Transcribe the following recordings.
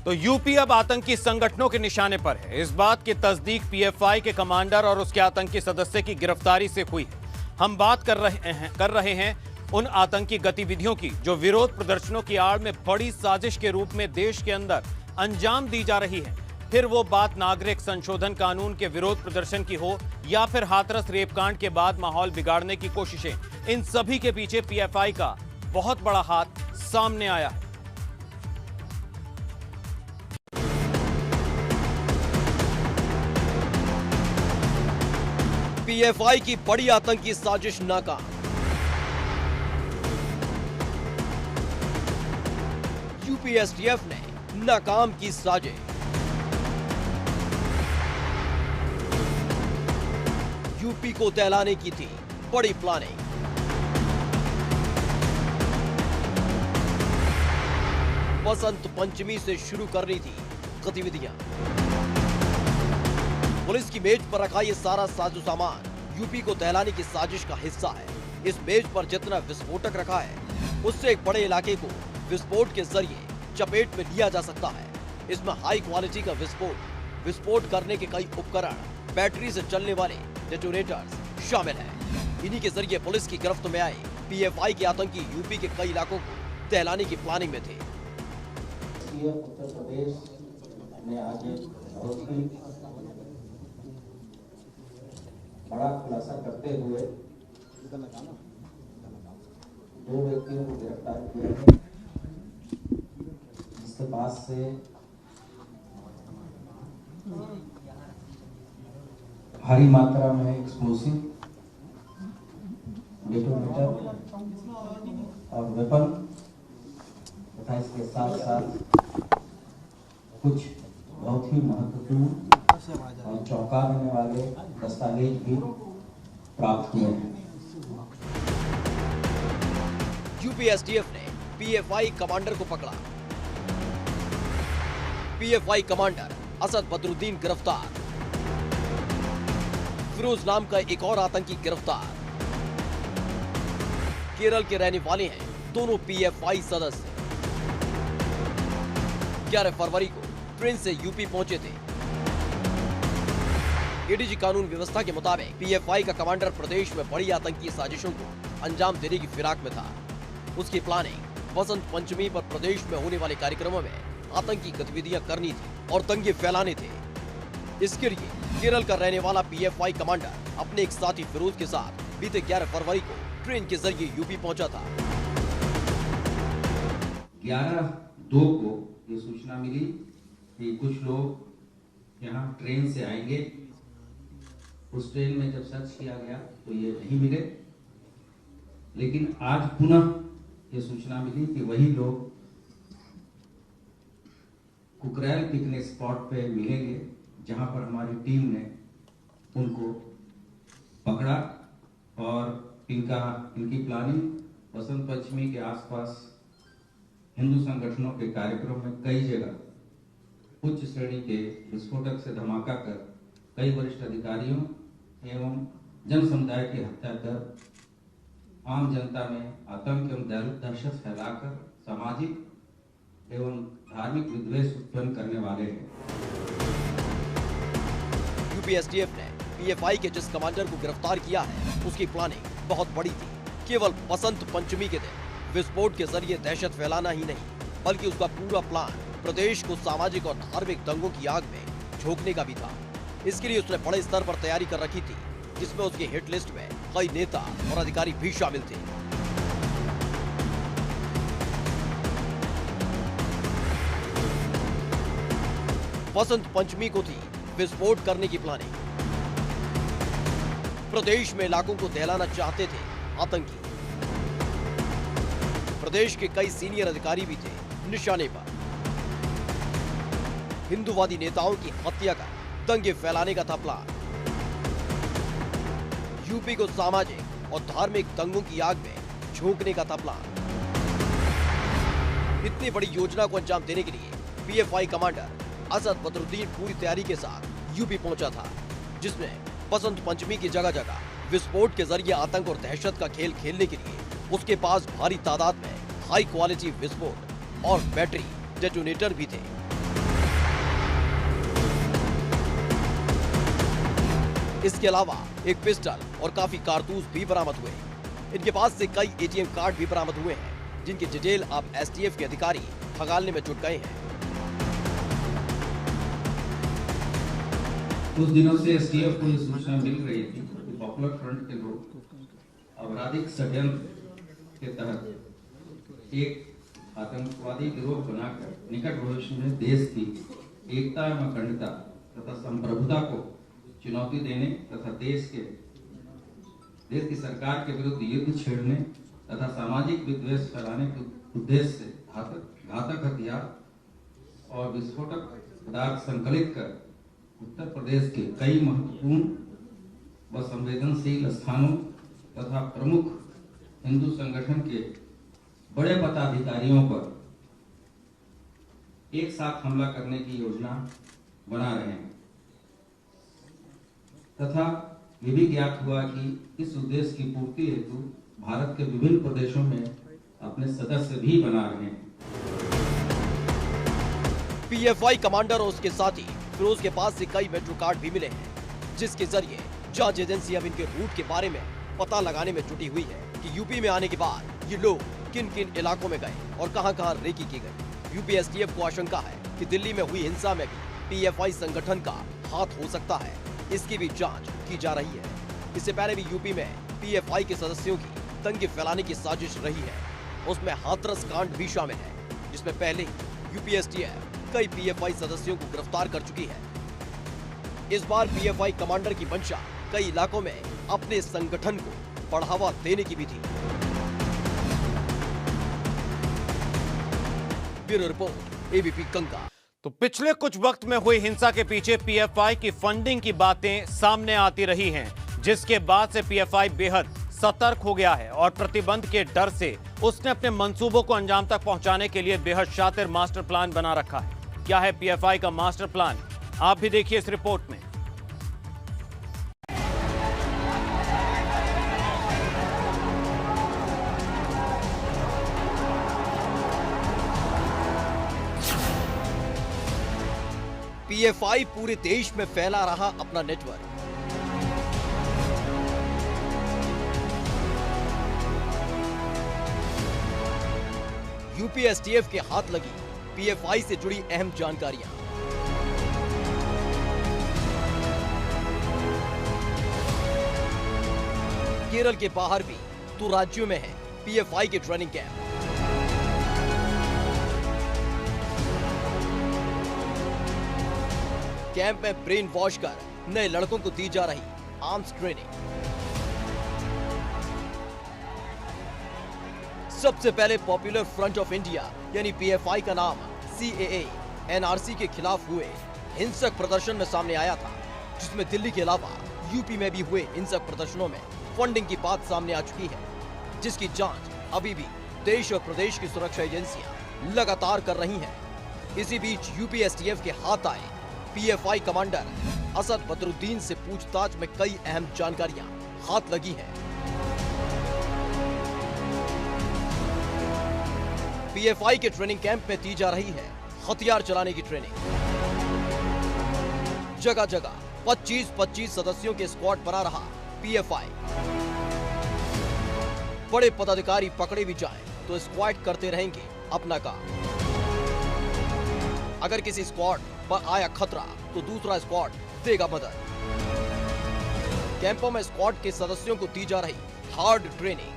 तो यूपी अब आतंकी संगठनों के निशाने पर है। इस बात की तस्दीक पीएफआई के कमांडर और उसके आतंकी सदस्य की गिरफ्तारी से हुई है। हम बात कर रहे हैं उन आतंकी गतिविधियों की जो विरोध प्रदर्शनों की आड़ में बड़ी साजिश के रूप में देश के अंदर अंजाम दी जा रही है। फिर वो बात नागरिक संशोधन कानून के विरोध प्रदर्शन की हो या फिर हाथरस रेपकांड के बाद माहौल बिगाड़ने की कोशिशें, इन सभी के पीछे पीएफआई का बहुत बड़ा हाथ सामने आया है। पीएफआई की बड़ी आतंकी साजिश नाकाम। यूपी एसटीएफ ने नाकाम की साजिश। यूपी को दहलाने की थी बड़ी प्लानिंग। बसंत पंचमी से शुरू करनी थी गतिविधियां। पुलिस की मेज पर रखा ये सारा साजो सामान यूपी को दहलाने की साजिश का हिस्सा है। इस मेज पर जितना विस्फोटक रखा है उससे एक बड़े इलाके को विस्फोट के जरिए चपेट में लिया जा सकता है। इसमें हाई क्वालिटी का विस्फोट करने के कई उपकरण, बैटरी से चलने वाले डेटोनेटर्स शामिल हैं। इन्हीं के जरिए पुलिस की गिरफ्त में आए पीएफआई के आतंकी यूपी के कई इलाकों को दहलाने की प्लानिंग में थे। उत्तर प्रदेश ने आज बहुत ही बड़ा खुलासा करते हुए 2 व्यक्तियों को गिरफ्तार किया है, जिसके पास से भारी मात्रा में एक्सप्लोसिव, डेटोनेटर और वेपन तथा इसके साथ साथ कुछ बहुत ही महत्वपूर्ण और चौंका देने वाले दस्तावेज भी प्राप्त हुए हैं। यूपी एसटीएफ ने पीएफआई कमांडर को पकड़ा। पीएफआई कमांडर असद बदरुद्दीन गिरफ्तार। फिरोज नाम का एक और आतंकी गिरफ्तार। केरल के रहने वाले हैं दोनों पीएफआई सदस्य। 11 फरवरी को ट्रेन से यूपी पहुंचे थे। एडीजी कानून व्यवस्था के मुताबिक पीएफआई का कमांडर प्रदेश में बड़ी आतंकी साजिशों को अंजाम देने की फिराक में था। उसकी प्लानिंग बसंत पंचमी पर प्रदेश में होने वाले कार्यक्रमों में आतंकी गतिविधियां करनी थी और दंगे फैलाने थे। इसके लिए केरल का रहने वाला पीएफआई कमांडर अपने एक साथी फिरोज के साथ बीते 11 फरवरी को ट्रेन के जरिए यूपी पहुंचा था। 11/2 को ये सूचना मिली कि कुछ लोग यहाँ ट्रेन से आएंगे। उस ट्रेन में जब सर्च किया गया तो ये नहीं मिले, लेकिन आज पुनः ये सूचना मिली कि वही लोग कुकरेल पिकनिक स्पॉट पे मिलेंगे, जहां पर हमारी टीम ने उनको पकड़ा और इनकी प्लानिंग बसंत पंचमी के आसपास हिंदू संगठनों के कार्यक्रम में कई जगह उच्च श्रेणी के विस्फोटक से धमाका कर कई वरिष्ठ अधिकारियों एवं जन समुदाय की हत्या कर आम जनता में आतंक एवं दहशत फैलाकर सामाजिक एवं धार्मिक विद्वेष उत्पन्न करने वाले हैं। यूपी एसटीएफ ने पीएफआई के जिस कमांडर को गिरफ्तार किया है उसकी प्लानिंग बहुत बड़ी थी। केवल बसंत पंचमी के दिन विस्फोट के जरिए दहशत फैलाना ही नहीं, बल्कि उसका पूरा प्लान प्रदेश को सामाजिक और धार्मिक दंगों की आग में झोंकने का भी था। इसके लिए उसने बड़े स्तर पर तैयारी कर रखी थी, जिसमें उसकी हिट लिस्ट में कई नेता और अधिकारी भी शामिल थे। बसंत पंचमी को थी विस्फोट करने की प्लानिंग। प्रदेश में इलाकों को दहलाना चाहते थे आतंकी। प्रदेश के कई सीनियर अधिकारी भी थे निशाने पर। हिंदूवादी नेताओं की हत्या कर दंगे फैलाने का था प्लान। यूपी को सामाजिक और धार्मिक दंगों की आग में झोंकने का था प्लान। इतनी बड़ी योजना को अंजाम देने के लिए पीएफआई कमांडर असद बदरुद्दीन पूरी तैयारी के साथ यूपी पहुंचा था, जिसमें बसंत पंचमी की जगह जगह विस्फोट के जरिए आतंक और दहशत का खेल खेलने के लिए उसके पास भारी तादाद में हाई क्वालिटी विस्फोट और बैटरी डेटोनेटर भी थे। इसके अलावा एक पिस्टल और काफी कारतूस भी बरामद हुए। इनके पास से कई एटीएम कार्ड भी बरामद हुए हैं, जिनकी डिटेल अब एसटीएफ के अधिकारी खंगालने में जुट गए हैं। कुछ दिनों से एसटीएफ को ये सूचना मिल रही थी कि पॉपुलर फ्रंट के लोग आपराधिक षड्यंत्र के तहत एक आतंकवादी गिरोह बनाकर निकट भविष्य में देश की एकता एवं अखंडता तथा संप्रभुता को चुनौती देने तथा देश की सरकार के विरुद्ध युद्ध छेड़ने तथा सामाजिक विद्वेष फैलाने के उद्देश्य से घातक हथियार और विस्फोटक पदार्थ संकलित कर उत्तर प्रदेश के कई महत्वपूर्ण व संवेदनशील स्थानों तथा प्रमुख हिंदू संगठन के बड़े पदाधिकारियों पर एक साथ हमला करने की योजना बना रहे हैं तथा ये भी ज्ञात हुआ कि इस उद्देश्य की पूर्ति हेतु भारत के विभिन्न प्रदेशों में अपने सदस्य भी बना रहे हैं। पीएफआई कमांडर और उसके साथी फिरोज के पास से कई मेट्रो कार्ड भी मिले हैं, जिसके जरिए जांच एजेंसी अब इनके रूट के बारे में पता लगाने में जुटी हुई है कि यूपी में आने के बाद ये लोग किन किन इलाकों में गए और कहां-कहां रेकी की गई। यूपी एसटीएफ को आशंका है कि दिल्ली में हुई हिंसा में भी पीएफआई संगठन का हाथ हो सकता है, इसकी भी जांच की जा रही है। इससे पहले भी यूपी में पीएफआई के सदस्यों की दंगे फैलाने की साजिश रही है, उसमें हाथरस कांड भी शामिल है, जिसमें पहले ही यूपी एसटीएफ कई पीएफआई सदस्यों को गिरफ्तार कर चुकी है। इस बार पीएफआई कमांडर की मंशा कई इलाकों में अपने संगठन को बढ़ावा देने की भी थी। Bureau report, ABP Ganga. तो पिछले कुछ वक्त में हुई हिंसा के पीछे पीएफआई की फंडिंग की बातें सामने आती रही हैं, जिसके बाद से पीएफआई बेहद सतर्क हो गया है और प्रतिबंध के डर से उसने अपने मंसूबों को अंजाम तक पहुंचाने के लिए बेहद शातिर मास्टर प्लान बना रखा है। क्या है पीएफआई का मास्टर प्लान, आप भी देखिए इस रिपोर्ट में। पीएफआई पूरे देश में फैला रहा अपना नेटवर्क। यूपी एसटीएफ के हाथ लगी पीएफआई से जुड़ी अहम जानकारियां। केरल के बाहर भी तो राज्यों में है पीएफआई के ट्रेनिंग कैंप। कैंप में ब्रेन वॉश कर नए लड़कों को दी जा रही आर्म्स ट्रेनिंग। सबसे पहले पॉपुलर फ्रंट ऑफ इंडिया यानी पीएफआई का नाम सीएए एनआरसी के खिलाफ हुए हिंसक प्रदर्शन में सामने आया था, जिसमें दिल्ली के अलावा यूपी में भी हुए हिंसक प्रदर्शनों में फंडिंग की बात सामने आ चुकी है, जिसकी जांच अभी भी देश और प्रदेश की सुरक्षा एजेंसियां लगातार कर रही हैं। इसी बीच यूपी एसटीएफ के हाथ आए पीएफआई कमांडर असद बदरुद्दीन से पूछताछ में कई अहम जानकारियां हाथ लगी हैं। पीएफआई के ट्रेनिंग कैंप में दी जा रही है हथियार चलाने की ट्रेनिंग। जगह जगह 25-25 सदस्यों के स्क्वाड बना रहा पीएफआई। बड़े पदाधिकारी पकड़े भी जाएं तो स्क्वाड करते रहेंगे अपना काम। अगर किसी स्क्वाड पर आया खतरा तो दूसरा स्क्वाड देगा मदद। कैंपों में स्क्वाड के सदस्यों को दी जा रही हार्ड ट्रेनिंग।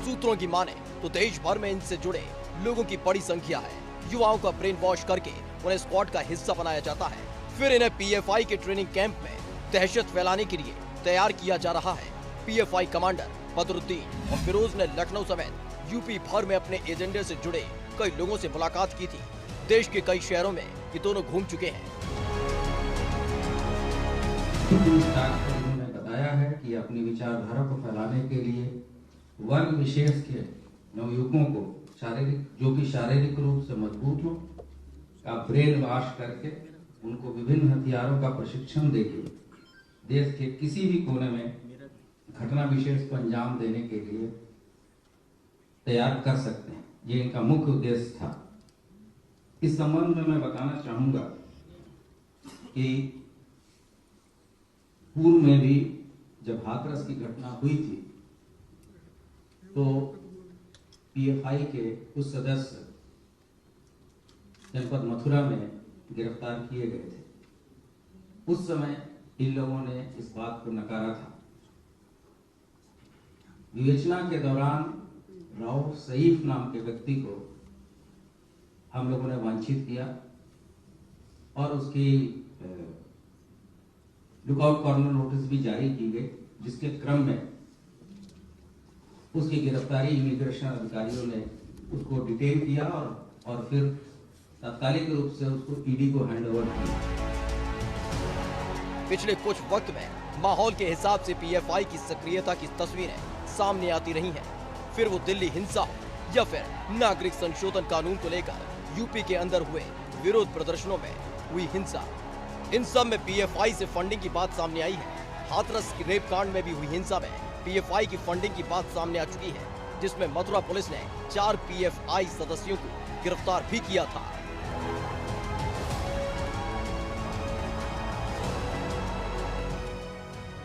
सूत्रों की माने तो देश भर में इनसे जुड़े लोगों की बड़ी संख्या है। युवाओं का ब्रेन वॉश करके उन्हें स्क्वाड का हिस्सा बनाया जाता है, फिर इन्हें पीएफआई के ट्रेनिंग कैंप में दहशत फैलाने के लिए तैयार किया जा रहा है। पीएफआई कमांडर बदरुद्दीन और फिरोज ने लखनऊ समेत यूपी भर में अपने एजेंडे से जुड़े कई लोगों से मुलाकात की थी। देश के कई शहरों में ये दोनों घूम चुके हैं। उन्होंने बताया है कि अपनी विचारधारा को फैलाने के लिए वर्ग विशेष के नवयुवकों को शारीरिक रूप से मजबूत हो का ब्रेन वॉश करके उनको विभिन्न हथियारों का प्रशिक्षण देके देश के किसी भी कोने में घटना विशेष को अंजाम देने के लिए तैयार कर सकते हैं। ये इनका मुख्य उद्देश्य था। इस संबंध में मैं बताना चाहूंगा कि पूर्व में भी जब हाथरस की घटना हुई थी तो पीएफआई के कुछ सदस्य जनपद मथुरा में गिरफ्तार किए गए थे। उस समय इन लोगों ने इस बात को नकारा था। विवेचना के दौरान राव सईफ नाम के व्यक्ति को हम लोगों ने वांछित किया और उसकी लुकआउट कॉर्नर नोटिस भी जारी की गई, जिसके क्रम में उसकी गिरफ्तारी इमिग्रेशन अधिकारियों ने उसको डिटेन किया और फिर तात्कालिक रूप से उसको ईडी को हैंडओवर किया। पिछले कुछ वक्त में माहौल के हिसाब से पीएफआई की सक्रियता की तस्वीरें सामने आती रही हैं। फिर वो दिल्ली हिंसा हो या फिर नागरिक संशोधन कानून को लेकर यूपी के अंदर हुए विरोध प्रदर्शनों में हुई हिंसा, इन सब में पीएफआई से फंडिंग की बात सामने आई है। हाथरस की रेप कांड में भी हुई हिंसा में पीएफआई की फंडिंग की बात सामने आ चुकी है, जिसमें मथुरा पुलिस ने 4 पीएफआई सदस्यों को गिरफ्तार भी किया था।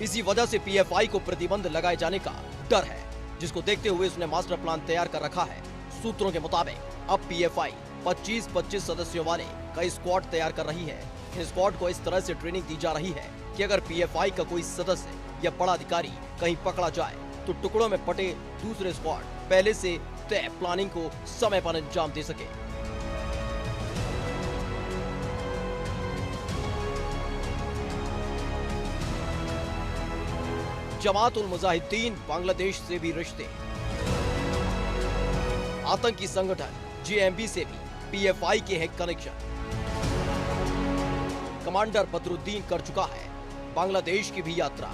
इसी वजह से पीएफआई को प्रतिबंध लगाए जाने का डर है, जिसको देखते हुए उसने मास्टर प्लान तैयार कर रखा है। सूत्रों के मुताबिक अब पीएफआई 25-25 सदस्यों वाले कई स्क्वाड तैयार कर रही है। इन स्क्वाड को इस तरह से ट्रेनिंग दी जा रही है कि अगर पीएफआई का कोई सदस्य या बड़ा अधिकारी कहीं पकड़ा जाए तो टुकड़ों में बटे दूसरे स्क्वाड पहले से तय प्लानिंग को समय पर अंजाम दे सके। जमात उल मुजाहिदीन बांग्लादेश से भी रिश्ते, आतंकी संगठन जेएमबी से भी पीएफआई के हैं कनेक्शन। कमांडर बदरुद्दीन कर चुका है बांग्लादेश की भी यात्रा।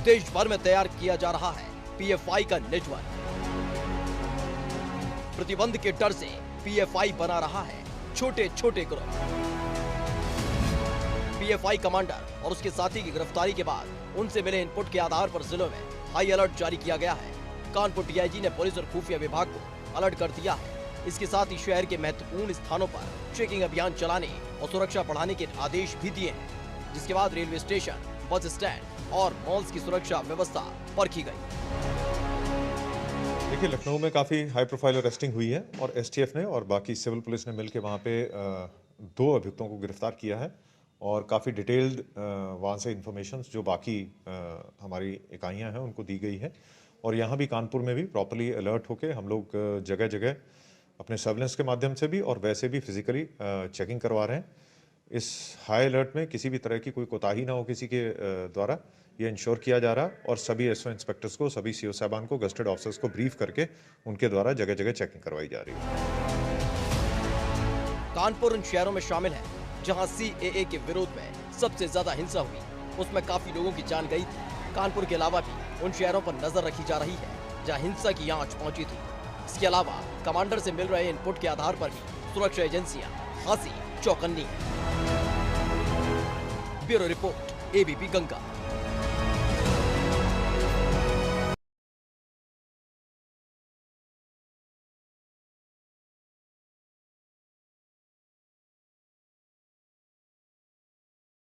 देश भर में तैयार किया जा रहा है पीएफआई का नेटवर्क। प्रतिबंध के डर से पीएफआई बना रहा है छोटे छोटे ग्रुप। पीएफआई कमांडर और उसके साथी की गिरफ्तारी के बाद उनसे मिले इनपुट के आधार पर जिलों में हाई अलर्ट जारी किया गया है। कानपुर डीआईजी ने पुलिस और खुफिया विभाग को अलर्ट कर दिया है। इसके साथ ही शहर के महत्वपूर्ण स्थानों पर चेकिंग अभियान चलाने और सुरक्षा बढ़ाने के आदेश भी दिए हैं, जिसके बाद रेलवे स्टेशन, बस स्टैंड और मॉल्स की सुरक्षा व्यवस्था परखी गई। देखिए, लखनऊ में काफ़ी हाई प्रोफाइल अरेस्टिंग हुई है और एसटीएफ ने और बाकी सिविल पुलिस ने मिलकर वहाँ पे 2 अभियुक्तों को गिरफ्तार किया है और काफ़ी डिटेल्ड वहाँ से इंफॉर्मेशन जो बाकी हमारी इकाइयाँ हैं उनको दी गई है। और यहाँ भी कानपुर में भी प्रॉपर्ली अलर्ट होके हम लोग जगह जगह अपने सर्वेलेंस के माध्यम से भी और वैसे भी फिजिकली चेकिंग करवा रहे हैं। इस हाई अलर्ट में किसी भी तरह की कोई कोताही ना हो किसी के द्वारा, ये इंश्योर किया जा रहा और सभी एसओ इंस्पेक्टर्स को, सभी सीओ साहबान को, गस्टेड ऑफिसर्स को ब्रीफ करके उनके द्वारा जगह जगह चेकिंग करवाई जा रही है। कानपुर उन शहरों में शामिल है जहां सीएए के विरोध में सबसे ज्यादा हिंसा हुई, उसमें काफी लोगों की जान गई थी। कानपुर के अलावा भी उन शहरों पर नजर रखी जा रही है जहां हिंसा की आंच पहुंची थी। इसके अलावा कमांडर से मिल रहे इनपुट के आधार पर भी सुरक्षा एजेंसियां खासी चौकन्नी हैं। Bureau report, ABP Ganga.